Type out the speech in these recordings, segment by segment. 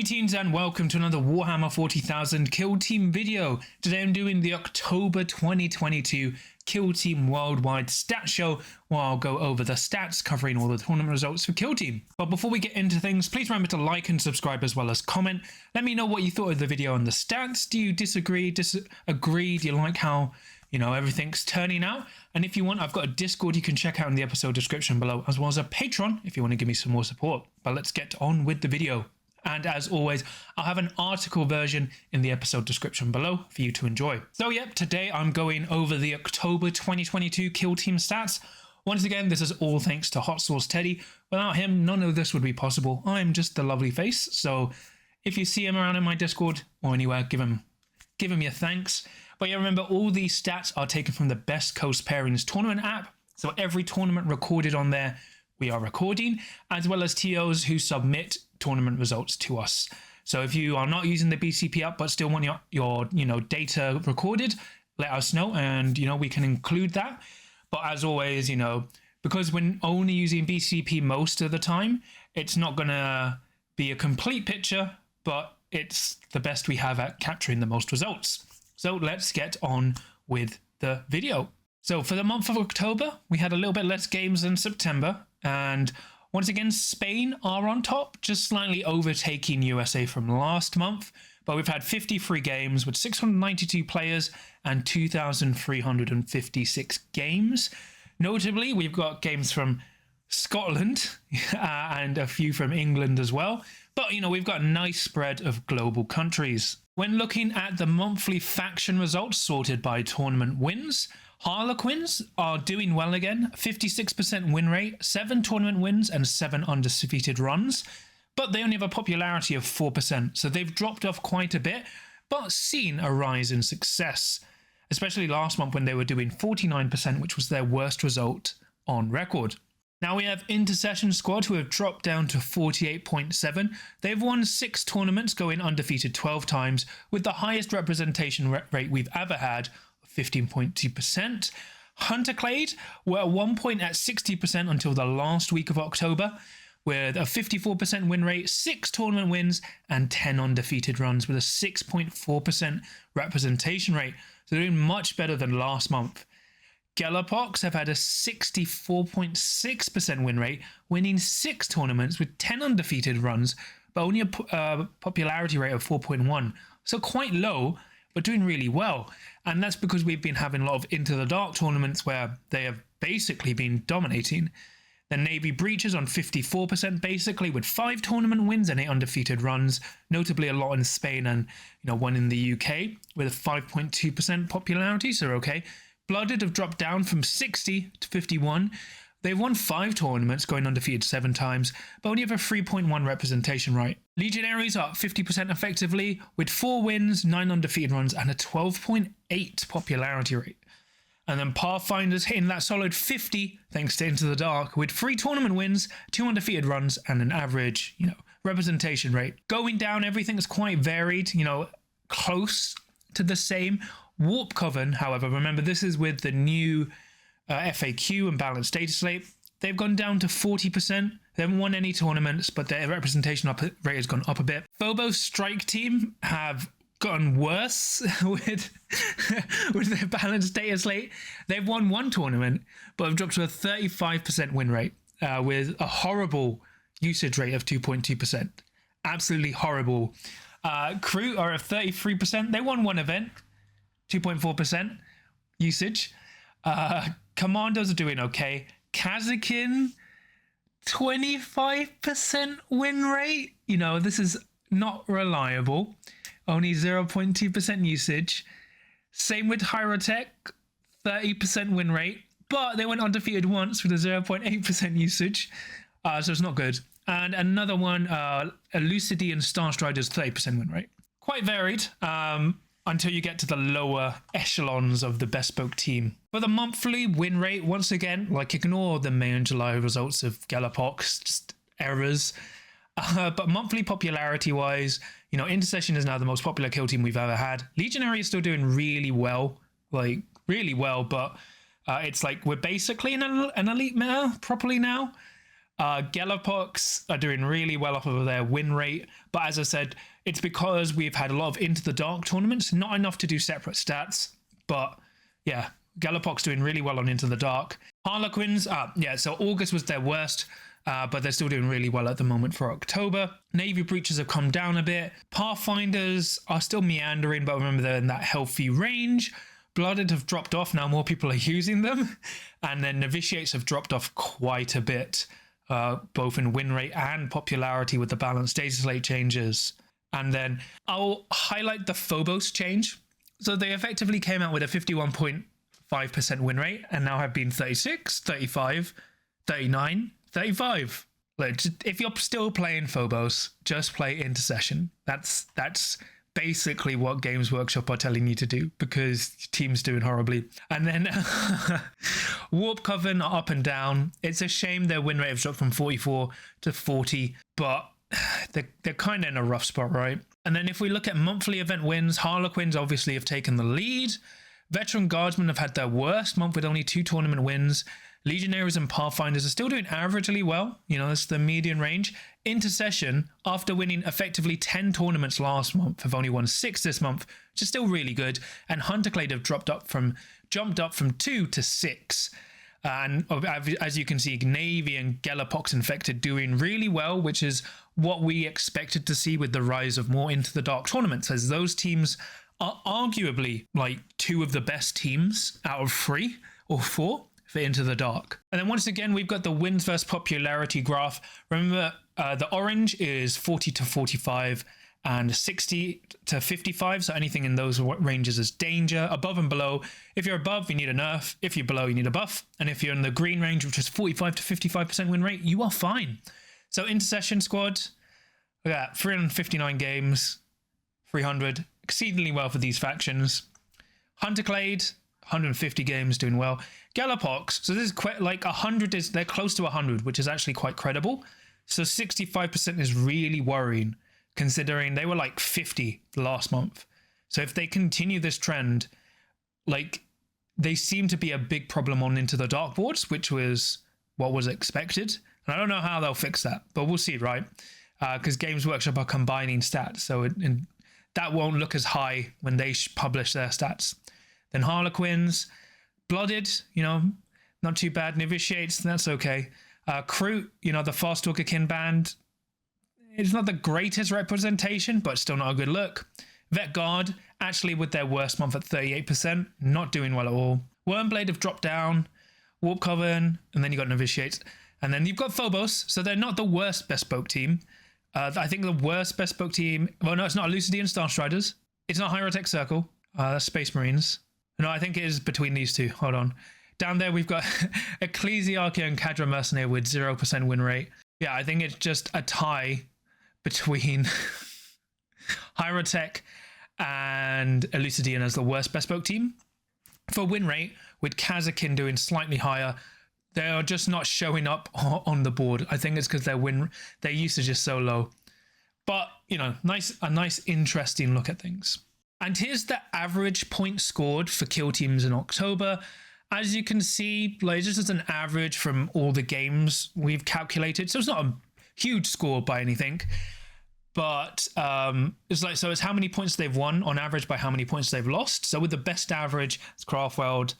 Greetings and welcome to another Warhammer 40,000 Kill Team video. Today I'm doing the October 2022 Kill Team Worldwide Stat Show, where I'll go over the stats covering all the tournament results for Kill Team. But before we get into things, please remember to like and subscribe as well as comment. Let me know what you thought of the video on the stats. Do you disagree, disagree? Do you like how, everything's turning out? And if you want, I've got a Discord you can check out in the episode description below, as well as a Patreon if you want to give me some more support. But let's get on with the video. And as always, I'll have an article version in the episode description below for you to enjoy. So yep, today I'm going over the October 2022 Kill Team stats. Once again, this is all thanks to Hot Sauce Teddy. Without him, none of this would be possible. I'm just the lovely face. So if you see him around in my Discord or anywhere, give him your thanks. But yeah, remember, all these stats are taken from the Best Coast Pairings tournament app. So every tournament recorded on there, we are recording, as well as TOs who submit tournament results to us. So if you are not using the BCP app but still want your data recorded, let us know, and we can include that. But as always, because we're only using BCP most of the time, it's not gonna be a complete picture, but it's the best we have at capturing the most results. So let's get on with the video. So for the month of October, we had a little bit less games than September, and once again, Spain are on top, just slightly overtaking USA from last month. But we've had 53 games with 692 players and 2,356 games. Notably, we've got games from Scotland and a few from England as well. But, we've got a nice spread of global countries. When looking at the monthly faction results sorted by tournament wins, Harlequins are doing well again, 56% win rate, 7 tournament wins and 7 undefeated runs, but they only have a popularity of 4%, so they've dropped off quite a bit, but seen a rise in success, especially last month when they were doing 49%, which was their worst result on record. Now we have Intercession Squad, who have dropped down to 48.7. They've won 6 tournaments, going undefeated 12 times, with the highest representation rate we've ever had, 15.2%. Hunterclade were at one point at 60% until the last week of October, with a 54% win rate, 6 tournament wins, and 10 undefeated runs, with a 6.4% representation rate. So they're doing much better than last month. Galapox have had a 64.6% win rate, winning 6 tournaments with 10 undefeated runs, but only a popularity rate of 4.1. So quite low, but doing really well. And that's because we've been having a lot of Into the Dark tournaments where they have basically been dominating. The Navy Breaches on 54% basically, with 5 tournament wins and 8 undefeated runs, notably a lot in Spain and 1 in the UK with a 5.2% popularity, so okay. Blooded have dropped down from 60 to 51. They've won 5 tournaments, going undefeated 7 times, but only have a 3.1 representation rate. Legionaries are 50% effectively, with 4 wins, 9 undefeated runs, and a 12.8 popularity rate. And then Pathfinders hitting that solid 50, thanks to Into the Dark, with 3 tournament wins, 2 undefeated runs, and an average, representation rate. Going down, everything is quite varied, close to the same. Warp Coven, however, remember this is with the new FAQ and balanced data slate. They've gone down to 40%. They haven't won any tournaments, but their representation rate has gone up a bit. Phobos Strike Team have gotten worse with their balanced data slate. They've won 1 tournament, but have dropped to a 35% win rate with a horrible usage rate of 2.2%. Absolutely horrible. Crew are at 33%. They won 1 event, 2.4% usage. Commandos are doing okay. Kasrkin, 25% win rate. This is not reliable. Only 0.2% usage. Same with Hierotek, 30% win rate, but they went undefeated once with a 0.8% usage. So it's not good. And another one, Elucidity and Starstriders, 30% win rate. Quite varied. Until you get to the lower echelons of the bespoke team. For the monthly win rate, once again, ignore the May and July results of Galapox, just errors. But monthly popularity-wise, Intercession is now the most popular kill team we've ever had. Legionary is still doing really well, but it's we're basically an elite meta properly now. Galapox are doing really well off of their win rate, but as I said, it's because we've had a lot of Into the Dark tournaments, not enough to do separate stats, but yeah, Galapox doing really well on Into the Dark. Harlequins, so August was their worst, but they're still doing really well at the moment for October. Navy Breaches have come down a bit. Pathfinders are still meandering, but remember they're in that healthy range. Blooded have dropped off, now more people are using them. And then Novitiates have dropped off quite a bit, both in win rate and popularity with the balanced data slate changes. And then I'll highlight the Phobos change. So they effectively came out with a 51.5% win rate and now have been 36, 35, 39, 35. Like, if you're still playing Phobos, just play Intercession. That's basically what Games Workshop are telling you to do, because team's doing horribly. And then Warp Coven are up and down. It's a shame their win rate has dropped from 44 to 40, but they're kind of in a rough spot, right? And then if we look at monthly event wins, Harlequins obviously have taken the lead. Veteran Guardsmen have had their worst month with only 2 tournament wins. Legionaries and Pathfinders are still doing averagely well. You know, that's the median range. Intercession, after winning effectively 10 tournaments last month, have only won 6 this month, which is still really good. And Hunterclade have jumped up from 2 to 6. And as you can see, Navy and Galapox Infected doing really well, which is what we expected to see with the rise of more Into the Dark tournaments, as those teams are arguably like 2 of the best teams out of 3 or 4 for Into the Dark. And then once again, we've got the wins versus popularity graph. Remember, the orange is 40 to 45 and 60 to 55. So anything in those ranges is danger. Above and below, if you're above, you need a nerf. If you're below, you need a buff. And if you're in the green range, which is 45 to 55% win rate, you are fine. So Intercession squad, we got 359 games, 300, exceedingly well for these factions. Hunterclade, 150 games, doing well. Galapox, so this is quite like 100 they're close to 100, which is actually quite credible. So 65% is really worrying, considering they were like 50 last month. So if they continue this trend, like, they seem to be a big problem on Into the Dark boards, which was what was expected. And I don't know how they'll fix that, but we'll see, right? Because Games Workshop are combining stats, so that won't look as high when they publish their stats. Then Harlequins, Blooded, you know, not too bad. Novitiates, that's okay. Kroot, you know, the Farstalker kin band, it's not the greatest representation, but still not a good look. Vet Guard, actually with their worst month at 38%, not doing well at all. Wormblade have dropped down. Warp Coven, and then you got Novitiates. And then you've got Phobos, so they're not the worst bespoke team. I think the worst bespoke team, well, no, it's not Lucidian Starstriders. It's not Hierotek Circle. That's Space Marines. No, I think it is between these two. Hold on. Down there, we've got Ecclesiarchia and Cadra Mercenary with 0% win rate. Yeah, I think it's just a tie between Hierotek and Lucidian as the worst bespoke team. For win rate, with Kasrkin doing slightly higher, they are just not showing up on the board. I think it's because their usage is so low. But, you know, a nice, interesting look at things. And here's the average point scored for kill teams in October. As you can see, like, this is an average from all the games we've calculated. So it's not a huge score by anything. But it's how many points they've won on average by how many points they've lost. So with the best average, it's Craftworld,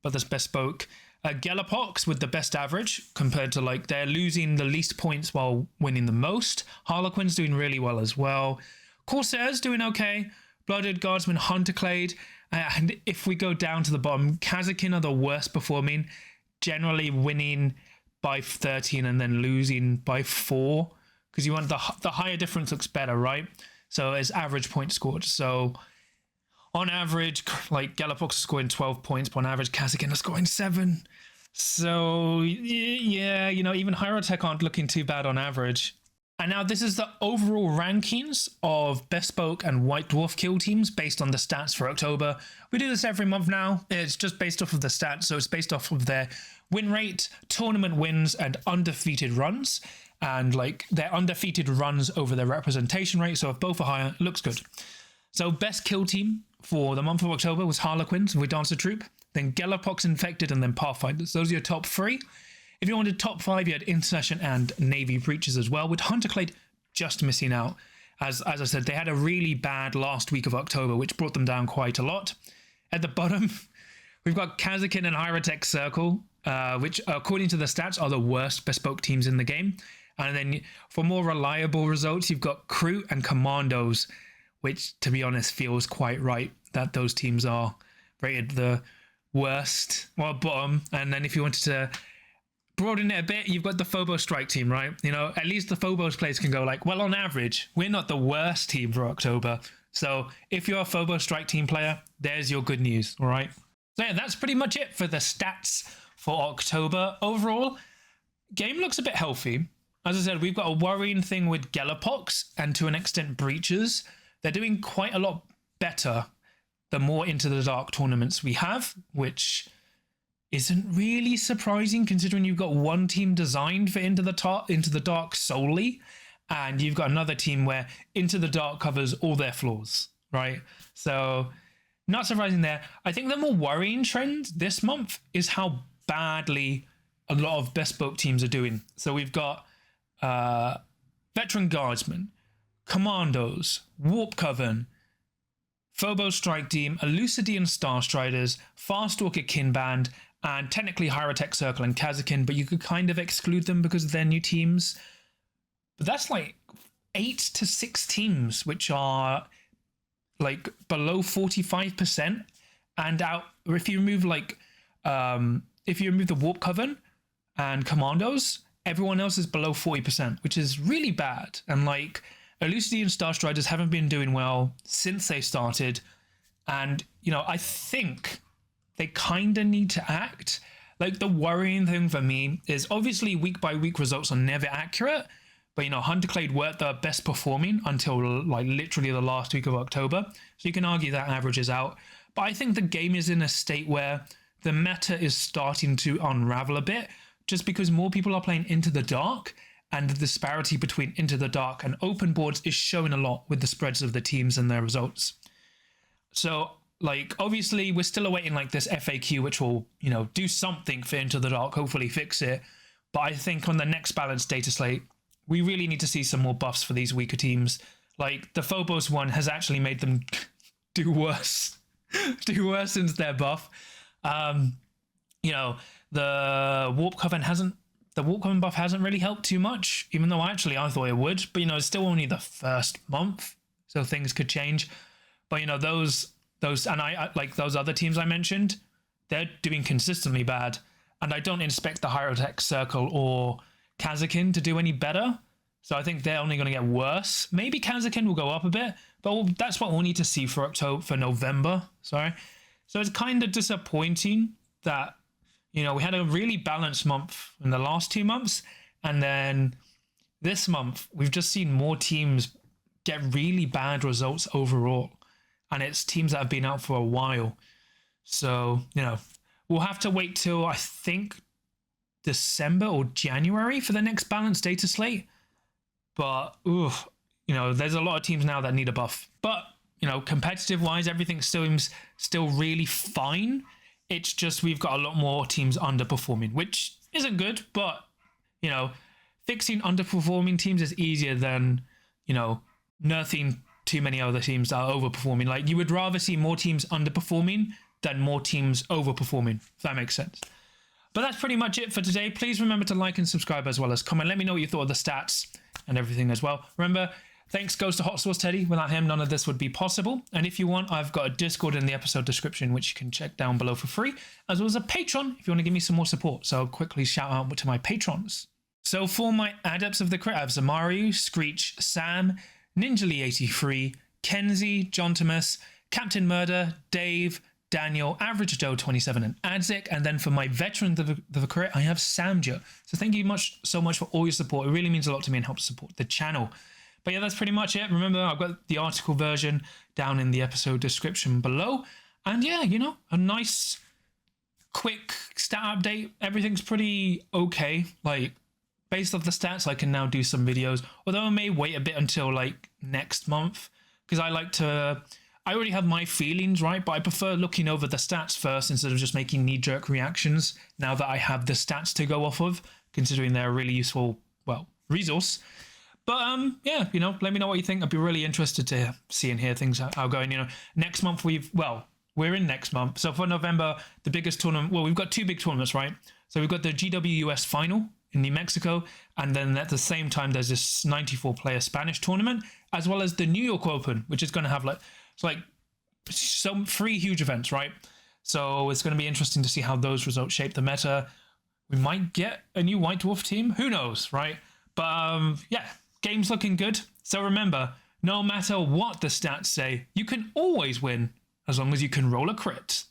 but that's bespoke. Galapox with the best average compared to, like, they're losing the least points while winning the most. Harlequin's doing really well as well. Corsairs doing okay. Blooded Guardsmen, Hunterclade. And if we go down to the bottom, Kasrkin are the worst performing, generally winning by 13 and then losing by 4. Because you want the higher difference looks better, right? So it's average points scored. So on average, like, Galapox is scoring 12 points, but on average, Kasrkin is scoring 7. So yeah, you know, even Hierotek aren't looking too bad on average. And now this is the overall rankings of Bespoke and White Dwarf kill teams based on the stats for October. We do this every month now. It's just based off of the stats. So it's based off of their win rate, tournament wins, and undefeated runs. And, like, their undefeated runs over their representation rate. So if both are higher, it looks good. So best kill team for the month of October was Harlequins with Dancer Troop, then Galapox Infected, and then Pathfinders. Those are your top 3. If you wanted top 5, you had Intercession and Navy Breaches as well, with Hunterclade just missing out. As I said, they had a really bad last week of October, which brought them down quite a lot. At the bottom, we've got Kasrkin and Hierotek Circle, which, according to the stats, are the worst bespoke teams in the game. And then for more reliable results, you've got Crew and Commandos, which, to be honest, feels quite right that those teams are rated the worst, well, bottom. And then if you wanted to broaden it a bit, you've got the Phobos Strike team, right? You know, at least the Phobos players can go like, well, on average, we're not the worst team for October. So if you're a Phobos Strike team player, there's your good news, all right? So yeah, that's pretty much it for the stats for October. Overall, game looks a bit healthy. As I said, we've got a worrying thing with Galapox and to an extent Breaches. They're doing quite a lot better the more Into the Dark tournaments we have, which isn't really surprising considering you've got one team designed for Into the Dark solely, and you've got another team where Into the Dark covers all their flaws, right? So not surprising there. I think the more worrying trend this month is how badly a lot of bespoke teams are doing. So we've got Veteran Guardsmen, Commandos, Warp Coven, Phobos Strike Team, Elucidian Starstriders, Farstalker Kinband, and technically Hierotek Circle and Kasrkin, but you could kind of exclude them because of their new teams. But that's like 8 to 6 teams, which are like below 45%. And if you remove the Warp Coven and Commandos, everyone else is below 40%, which is really bad. And like Elucidian Starstriders haven't been doing well since they started. And, you know, I think they kind of need to act. Like, the worrying thing for me is obviously week by week results are never accurate, but, you know, Hunterclade weren't the best performing until like literally the last week of October. So you can argue that averages out. But I think the game is in a state where the meta is starting to unravel a bit, just because more people are playing Into the Dark, and the disparity between Into the Dark and open boards is showing a lot with the spreads of the teams and their results. So, like, obviously we're still awaiting like this FAQ, which will, you know, do something for Into the Dark, hopefully fix it. But I think on the next balanced data slate, we really need to see some more buffs for these weaker teams. Like, the Phobos one has actually made them do worse. do worse since their buff. You know, the Warp Coven buff hasn't really helped too much, even though actually I thought it would. But, you know, it's still only the first month, so things could change. But, you know, those and I like those other teams I mentioned, they're doing consistently bad. And I don't expect the Hierotek Circle or Kasrkin to do any better. So I think they're only going to get worse. Maybe Kasrkin will go up a bit, but that's what we'll need to see for November. Sorry. So it's kind of disappointing that, you know, we had a really balanced month in the last 2 months. And then this month, we've just seen more teams get really bad results overall. And it's teams that have been out for a while. So, you know, we'll have to wait till, I think, December or January for the next balanced data slate. But, you know, there's a lot of teams now that need a buff. But, you know, competitive-wise, everything seems still really fine. It's just we've got a lot more teams underperforming, which isn't good. But, you know, fixing underperforming teams is easier than, you know, nerfing too many other teams that are overperforming. Like, you would rather see more teams underperforming than more teams overperforming, if that makes sense. But that's pretty much it for today. Please remember to like and subscribe as well as comment. Let me know what you thought of the stats and everything as well. Remember, thanks goes to Hot Sauce Teddy. Without him, none of this would be possible. And if you want, I've got a Discord in the episode description, which you can check down below for free, as well as a Patreon if you want to give me some more support. So I'll quickly shout out to my patrons. So for my Adepts of the Crit, I have Zamaru, Screech, Sam, NinjaLee83, Kenzie, John Thomas, Captain Murder, Dave, Daniel, Average Joe 27, and Adzik. And then for my Veteran of the Crit, I have Samja. So thank you so much for all your support. It really means a lot to me and helps support the channel. But yeah, that's pretty much it. Remember, I've got the article version down in the episode description below. And yeah, you know, a nice, quick stat update. Everything's pretty okay. Like, based off the stats, I can now do some videos. Although I may wait a bit until like next month, because I like to I already have my feelings, right? But I prefer looking over the stats first instead of just making knee-jerk reactions now that I have the stats to go off of, considering they're a really useful, well, resource. But yeah, you know, let me know what you think. I'd be really interested to see and hear things how going. You know, next month we're in next month. So for November, the biggest tournament, well, we've got two big tournaments, right? So we've got the GWUS final in New Mexico, and then at the same time there's this 94-player Spanish tournament, as well as the New York Open, which is going to have some 3 huge events, right? So it's going to be interesting to see how those results shape the meta. We might get a new White Dwarf team, who knows, right? But yeah, game's looking good. So remember, no matter what the stats say, you can always win as long as you can roll a crit.